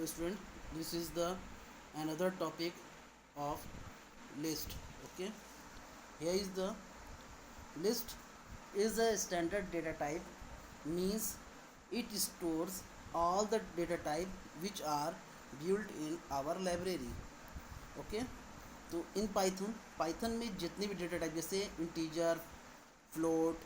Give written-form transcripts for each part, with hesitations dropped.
Hello student, this is the another topic of list. Okay, here is the list is a standard data type, means it stores all the data type which are built in our library. Okay, तो in Python में जितने भी data type जैसे integer, float,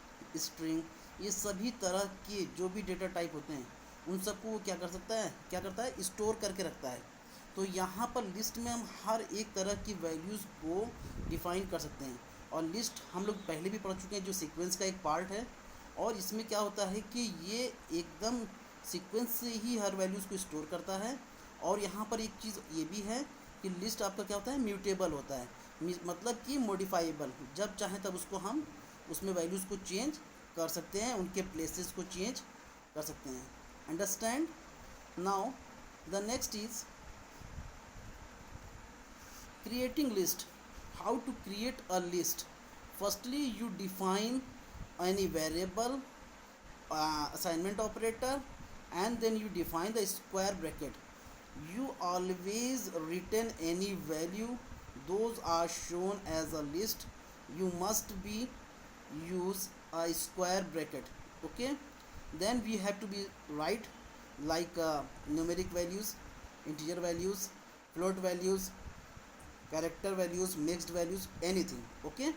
string, ये सभी तरह के जो भी डेटा टाइप होते हैं उन सबको वो क्या करता है स्टोर करके रखता है। तो यहाँ पर लिस्ट में हम हर एक तरह की वैल्यूज़ को डिफ़ाइन कर सकते हैं। और लिस्ट हम लोग पहले भी पढ़ चुके हैं, जो सीक्वेंस का एक पार्ट है। और इसमें क्या होता है कि ये एकदम सीक्वेंस से ही हर वैल्यूज़ को स्टोर करता है। और यहाँ पर एक चीज़ ये भी है कि लिस्ट आपका क्या होता है, म्यूटेबल होता है, मतलब कि मॉडिफाइबल। जब चाहें तब उसको हम उसमें वैल्यूज़ को चेंज कर सकते हैं, उनके प्लेसेस को चेंज कर सकते हैं। Understand? Now the next is creating list. How to create a list? Firstly, you define any variable, assignment operator, and then you define the square bracket. You always return any value, those are shown as a list. You must be use a square bracket. Okay, then we have to be write like numeric values, integer values, float values, character values, mixed values, anything. Okay,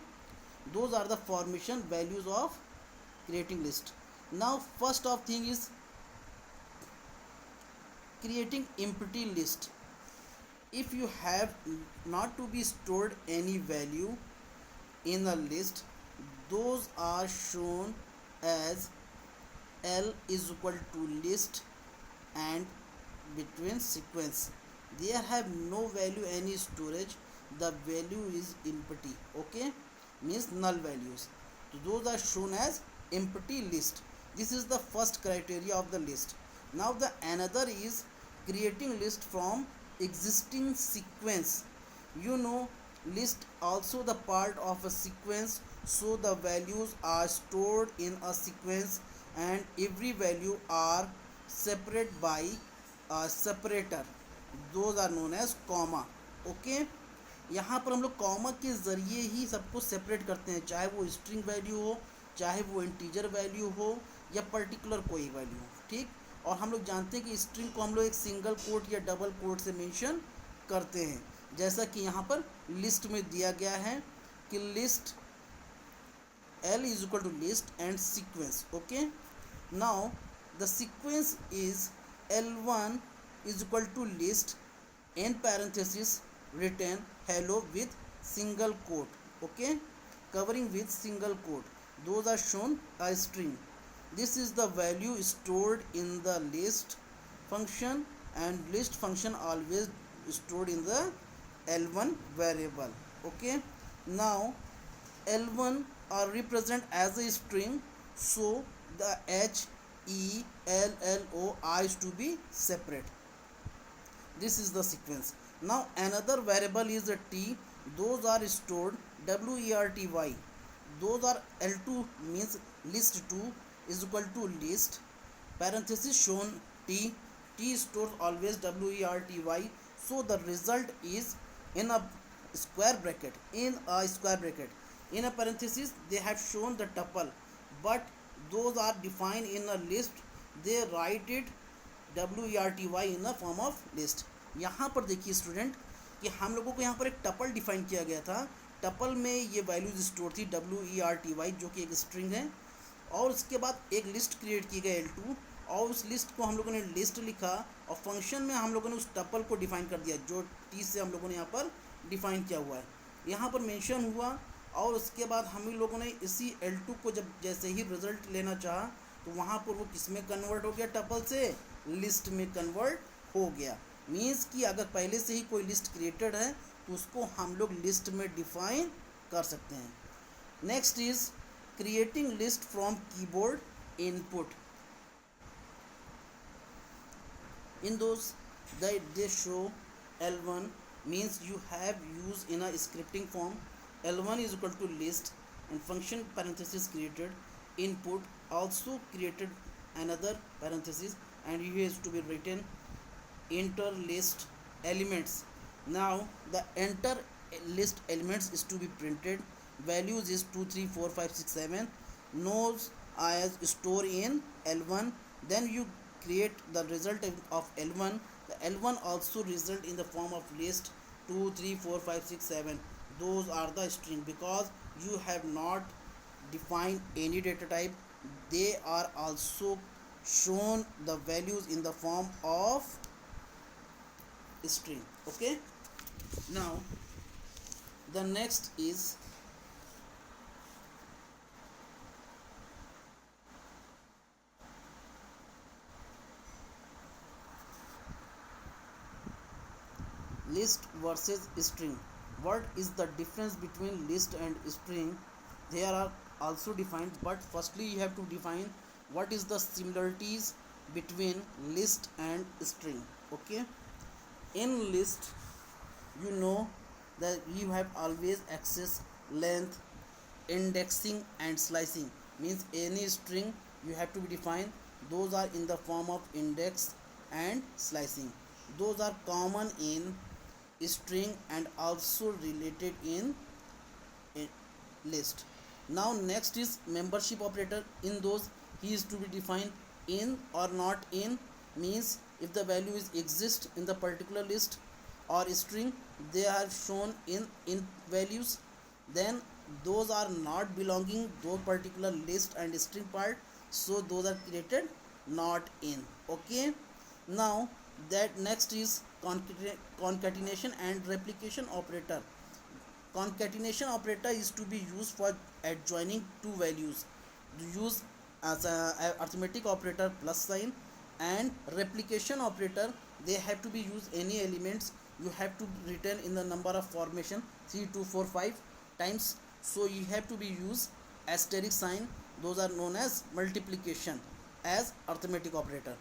those are the formation values of creating list. Now first of thing is creating empty list. If you have not to be stored any value in a list, those are shown as L is equal to list and between sequence. There have no value any storage, the value is empty. Okay, means null values. So those are shown as empty list. This is the first criteria of the list. Now the another is creating list from existing sequence. You know, list also the part of a sequence, so the values are stored in a sequence and every value are separate by a separator. Those are known as comma. Okay, यहाँ पर हम लोग comma के ज़रिए ही सबको separate करते हैं, चाहे वो स्ट्रिंग वैल्यू हो, चाहे वो इंटीजर वैल्यू हो, या पर्टिकुलर कोई वैल्यू हो. ठीक, और हम लोग जानते हैं कि स्ट्रिंग को हम लोग एक सिंगल कोट या डबल कोट से मेंशन करते हैं, जैसा कि यहाँ पर लिस्ट में दिया गया है कि list L is equal to list and sequence. Okay, now the sequence is L1 is equal to list in parenthesis written hello with single quote. Okay, covering with single quote, those are shown a string. This is the value stored in the list function, and list function always stored in the L1 variable. Okay, now L1 are represent as a string, so the H, E, L, L, O is to be separate. This is the sequence. Now another variable is a T, those are stored WERTY. Those are L2 means list 2 is equal to list parenthesis shown T. T stores always WERTY, so the result is in a square bracket. In a parenthesis they have shown the tuple, but those are defined in a list, they write it WERTY in the form of list. यहाँ पर देखिए student कि हम लोगों को यहाँ पर एक टपल डिफाइन किया गया था. टपल में ये वैल्यूज स्टोर थी WERTY, जो कि एक स्ट्रिंग है, और उसके बाद एक लिस्ट क्रिएट की गई L2, और उस लिस्ट को हम लोगों ने लिस्ट लिखा, और फंक्शन में हम लोगों ने उस टपल को डिफाइन कर दिया जो T से हम लोगों ने यहाँ पर डिफाइन किया हुआ है, यहाँ पर मेंशन हुआ. और उसके बाद हम लोगों ने इसी L2 को जब जैसे ही रिजल्ट लेना चाहा तो वहाँ पर वो किस में कन्वर्ट हो गया, टपल से लिस्ट में कन्वर्ट हो गया. मीन्स कि अगर पहले से ही कोई लिस्ट क्रिएटेड है तो उसको हम लोग लिस्ट में डिफाइन कर सकते हैं. Next is creating list from keyboard input. In those they show L1 means you have used in a scripting form. L1 is equal to list and function parenthesis created, input also created another parenthesis, and here is to be written enter list elements. Now the enter list elements is to be printed. Values is 2 3 4 5 6 7. Knows as store in L1. Then you create the result of L1. The L1 also result in the form of list 2 3 4 5 6 7. Those are the string because you have not defined any data type. They are also shown the values in the form of string. Okay, now the next is list versus string. What is the difference between list and string? They are also defined, but firstly you have to define what is the similarities between list and string. Okay, in list you know that you have always access, length, indexing and slicing. Means any string you have to be defined. Those are in the form of index and slicing. Those are common in string and also related in list. Now next is membership operator. In those he is to be defined in or not in. Means if the value is exist in the particular list or string, they are shown in values. Then those are not belonging those particular list and string part, so those are created not in. Okay, now that next is concatenation and replication operator. Concatenation operator is to be used for adjoining two values. Use as a arithmetic operator plus sign. And replication operator, they have to be used any elements you have to return in the number of formation 3 2 4 5 times, so you have to be use asterisk sign. Those are known as multiplication as arithmetic operator.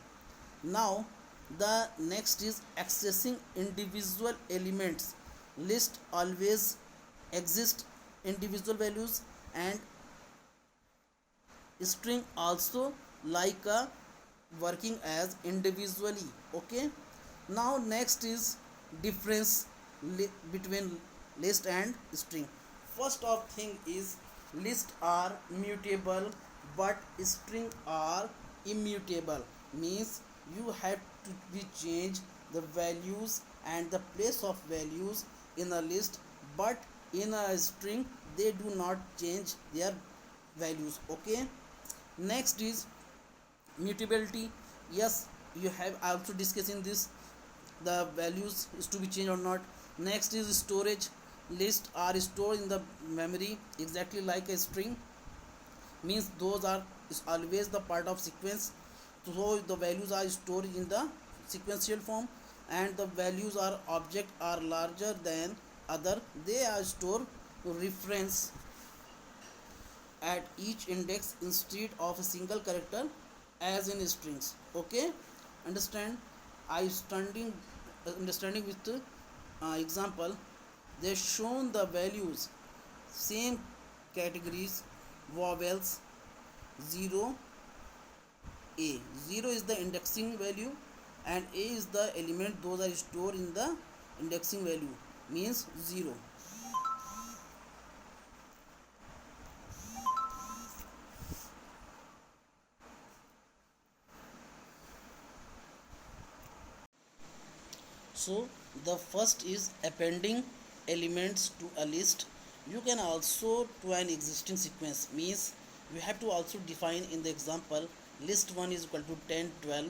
Now the next is accessing individual elements. List always exist individual values and string also like a working as individually. Okay, now next is difference between list and string. First of thing is list are mutable but string are immutable. Means you have to be change the values and the place of values in a list, but in a string they do not change their values. Okay, next is mutability. Yes, you have also discussing this, the values is to be changed or not. Next is storage. Lists are stored in the memory exactly like a string. Means those are is always the part of sequence, so the values are stored in the sequential form. And the values are object are larger than other, they are stored to reference at each index instead of a single character as in strings. Okay, understand? I standing understanding with example. They shown the values same categories. Vowels 0 a, 0 is the indexing value and a is the element, those are stored in the indexing value, means 0. So the first is appending elements to a list. You can also to an existing sequence. Means you have to also define in the example list 1 is equal to 10 12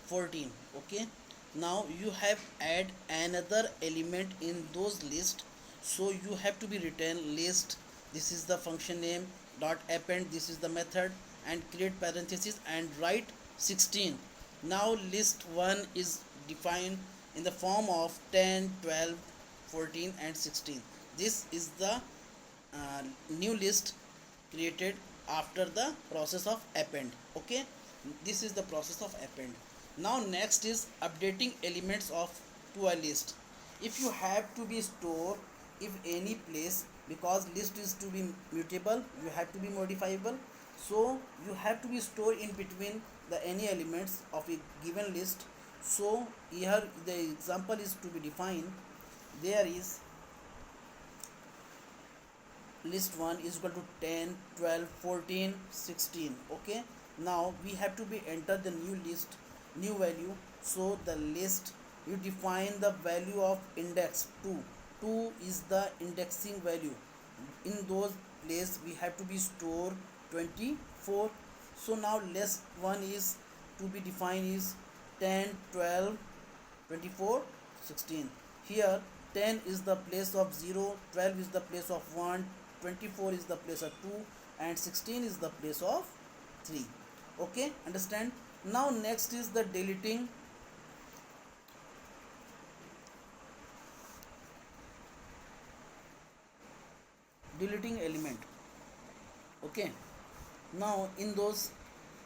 14. Okay, now you have add another element in those list, so you have to be written list, this is the function name, dot append, this is the method, and create parenthesis and write 16. Now list 1 is defined in the form of 10 12 14 and 16. This is the new list created after the process of append. Okay, this is the process of append. Now next is updating elements of to a list. If you have to be store if any place, because list is to be mutable, you have to be modifiable, so you have to be stored in between the any elements of a given list. So here the example is to be defined. There is list 1 is equal to 10, 12, 14, 16. Okay, now we have to be enter the new list, new value. So the list, you define the value of index 2. 2 is the indexing value. In those place we have to be store 24. So now list 1 is to be defined is 10, 12, 24, 16. Here 10 is the place of 0, 12 is the place of 1, 24 is the place of 2, and 16 is the place of 3. Okay, understand? Now next is the deleting element. Okay, now in those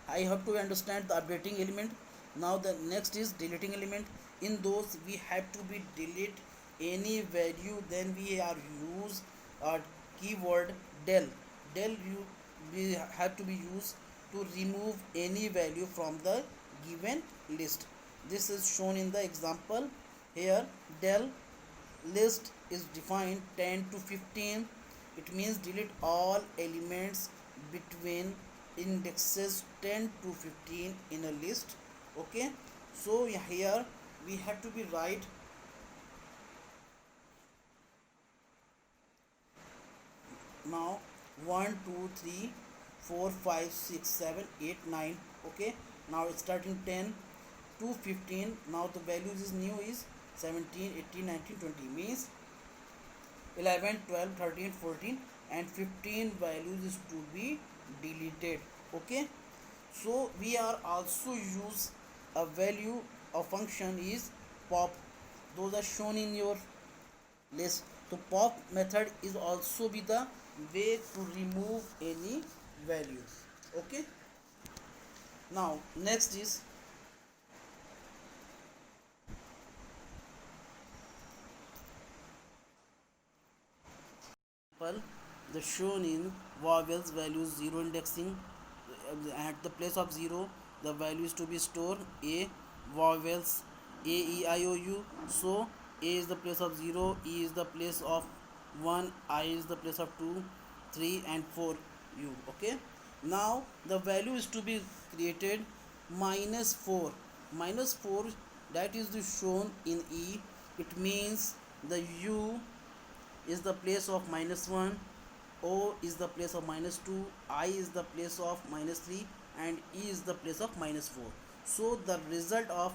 I have to understand the updating element. Now the next is deleting element. In those we have to be delete any value, then we are use a keyword del. You we have to be used to remove any value from the given list. This is shown in the example. Here del list is defined 10 to 15. It means delete all elements between indexes 10 to 15 in a list. Okay, so here we have to be write now 1 2 3 4 5 6 7 8 9. Okay, now it's starting 10 to 15. Now the values is new is 17 18 19 20, means 11 12 13 14 and 15 values is to be deleted. Okay, so we are also use a value, a function is pop. Those are shown in your list. So pop method is also be the way to remove any values. Okay, now next is the shown in vowels values 0 indexing. At the place of 0 the value is to be stored a vowels a e I o u. So a is the place of 0, e is the place of 1, I is the place of 2, 3 and 4 u. Okay, now the value is to be created -4. -4, that is the shown in e. It means the u is the place of -1, O is the place of -2, I is the place of -3 and E is the place of -4. So the result of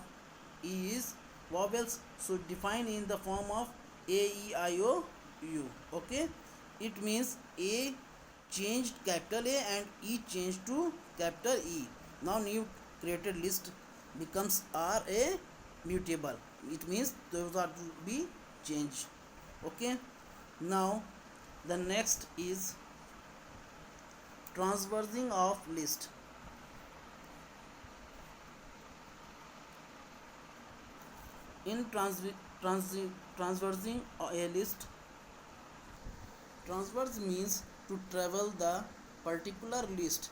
E is vowels, so defined in the form of A E I O U. Okay, it means A changed capital A and E changed to capital E. Now new created list becomes R a mutable. It means those are to be changed. Okay, now the next is transversing of list. In transversing a list, transverse means to travel the particular list.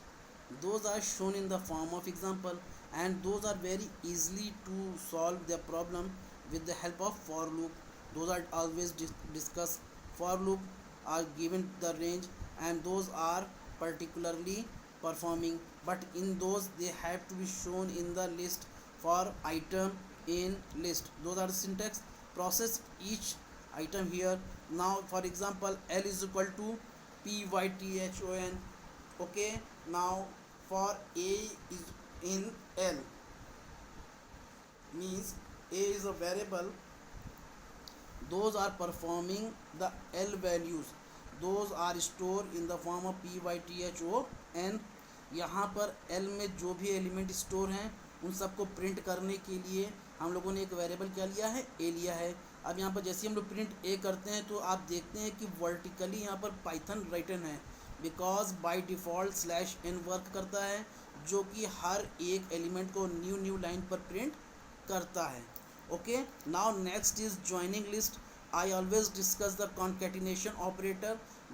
Those are shown in the form of example, and those are very easily to solve the problem with the help of for loop. Those are always discussed. For loop are given the range and those are particularly performing, but in those they have to be shown in the list for item in list. Those are the syntax. Process each item here. Now for example L is equal to python. Okay, now for A is in L, means A is a variable. Those are performing the L values, those are stored in the form of python. यहाँ पर L में जो भी element store हैं उन सबको print करने के लिए हम लोगों ने एक वेरिएबल क्या लिया है, A लिया है. अब यहाँ पर जैसे हम लोग प्रिंट A करते हैं तो आप देखते हैं कि वर्टिकली यहाँ पर पाइथन राइटन है, because by default /n work करता है जो कि हर एक एलिमेंट को न्यू लाइन पर प्रिंट करता है. Okay, now next is joining list. I always discuss the concatenation operator.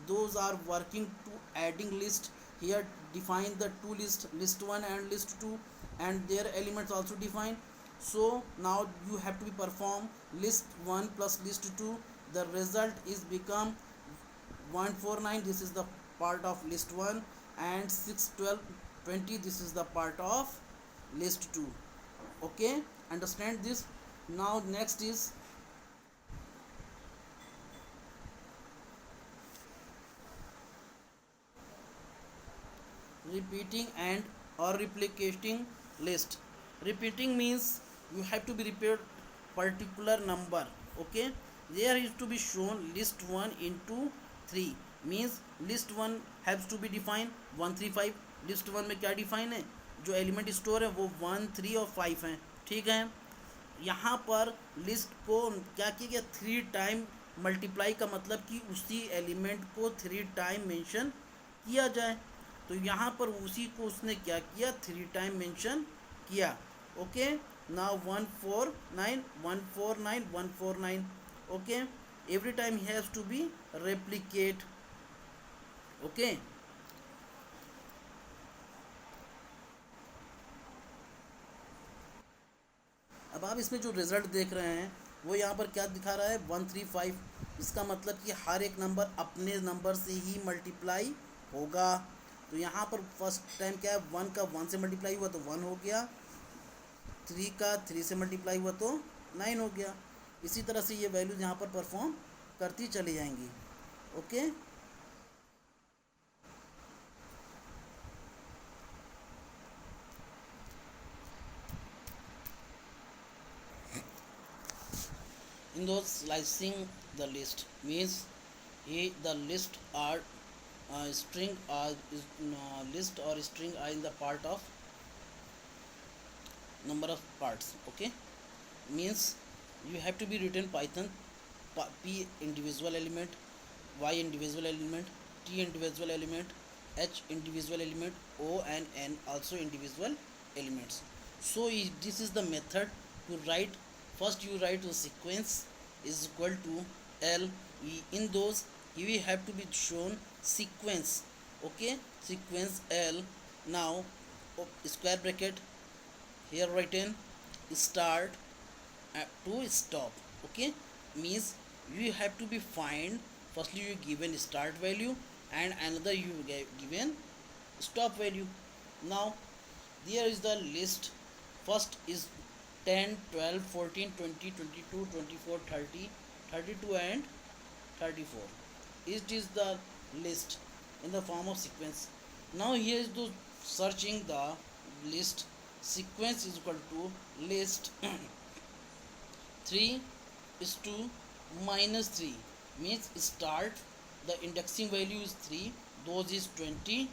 Those are working to adding list. Here define the two list, list 1 and list 2, and their elements also define. So now you have to be perform list 1 plus list 2. The result is become 149. This is the part of list 1, and 6 12 20. This is the part of list 2. Okay, understand this. Now next is repeating and or replicating list. Repeating means you have to be repeat particular number. Okay, there is to be shown list 1 into 3, means list 1 has to be defined 135. List 1 में क्या define है, जो element store है वो 1 3 और 5 हैं, ठीक है। यहाँ पर लिस्ट को क्या किया गया, 3 टाइम मल्टीप्लाई का मतलब कि उसी एलिमेंट को 3 टाइम मेंशन किया जाए। तो यहाँ पर उसी को उसने क्या किया, 3 टाइम मेंशन किया। Okay, now 149 149 149। Okay, every time he has to be replicate. Okay, अब आप इसमें जो रिज़ल्ट देख रहे हैं वो यहाँ पर क्या दिखा रहा है, 135। इसका मतलब कि हर एक नंबर अपने नंबर से ही मल्टीप्लाई होगा। तो यहाँ पर फर्स्ट टाइम क्या है, 1 का 1 से मल्टीप्लाई हुआ तो 1 हो गया, 3 का 3 से मल्टीप्लाई हुआ तो 9 हो गया। इसी तरह से ये वैल्यूज यहाँ पर परफॉर्म करती चली जाएंगी। Okay, in those slicing the list means the list are string or list or string are in the part of number of parts. Okay, means you have to be written Python p individual element, y individual element, t individual element, h individual element, o and n also individual elements. So this is the method to write. First you write the sequence is equal to l. In those you have to be shown sequence. Okay, sequence l. Now square bracket here written start to stop. Okay, means you have to be find, firstly you given start value and another you given stop value. Now there is the list. First is 10 12 14 20 22 24 30 32 and 34. It is the list in the form of sequence. Now here is the searching the list. Sequence is equal to list 3 is to minus 3, means start the indexing value is 3, those is 20.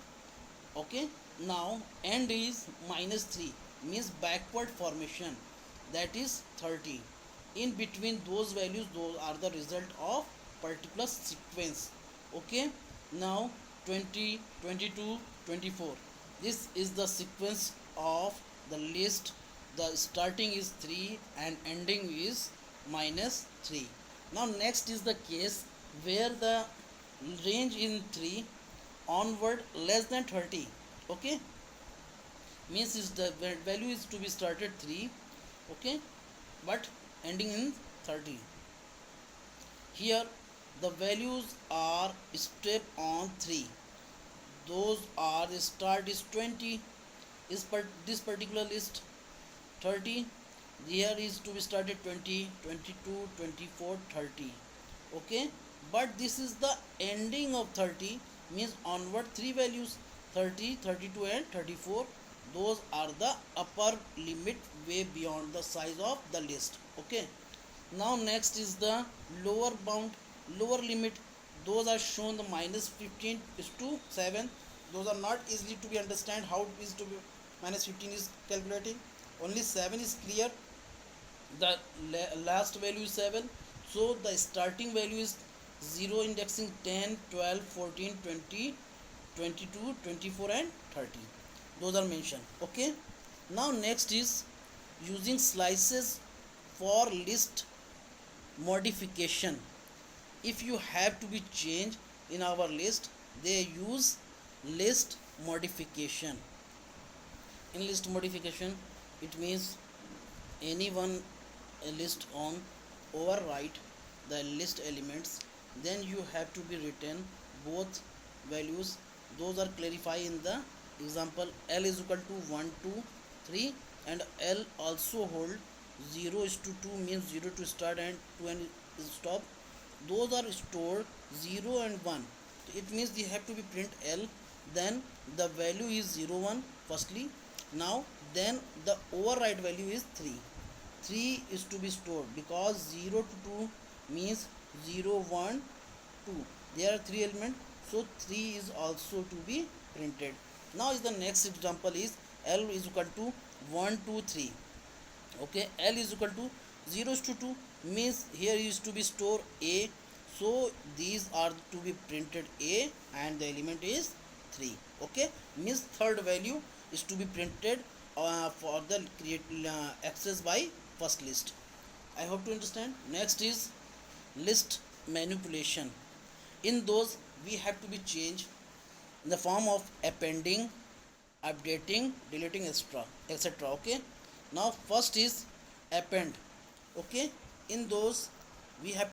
Okay, now end is minus 3, means backward formation, that is 30. In between those values, those are the result of particular sequence. Okay, now 20 22 24, this is the sequence of the list. The starting is 3 and ending is minus 3. Now next is the case where the range in 3 onward less than 30. Okay, means is the value is to be started 3, okay, but ending in 30. Here the values are step on 3, those are the start is 20 is this particular list 30, here is to be started 20 22 24 30. Okay, but this is the ending of 30, means onward 3 values 30 32 and 34, those are the upper limit way beyond the size of the list. Okay, now next is the lower bound, lower limit. Those are shown the minus 15 is to 7. Those are not easily to be understand how it is to be minus 15 is calculating. Only 7 is clear, the last value is 7. So the starting value is 0, indexing 10 12 14 20 22 24 and 30, those are mentioned. Okay, now next is using slices for list modification. If you have to be changed in our list, they use list modification. In list modification, it means any one list on overwrite the list elements, then you have to be written both values. Those are clarified in the example. L is equal to 1 to 3, and L also hold 0 is to 2 means 0 to start and 2 and stop. Those are stored 0 and 1. It means you have to be print L, then the value is 0 1 firstly. Now then the override value is 3. 3 is to be stored because 0 to 2 means 0 1 2. There are 3 elements, so 3 is also to be printed. Now is the next example is L is equal to 1 2 3. Okay, L is equal to 0 to 2 means here is to be stored A, so these are to be printed A and the element is 3. Okay, means third value is to be printed for the create access by first list. I hope to understand. Next is list manipulation. In those we have to be changed in the form of appending, updating, deleting, etc. Okay, now first is append. Okay, in those we have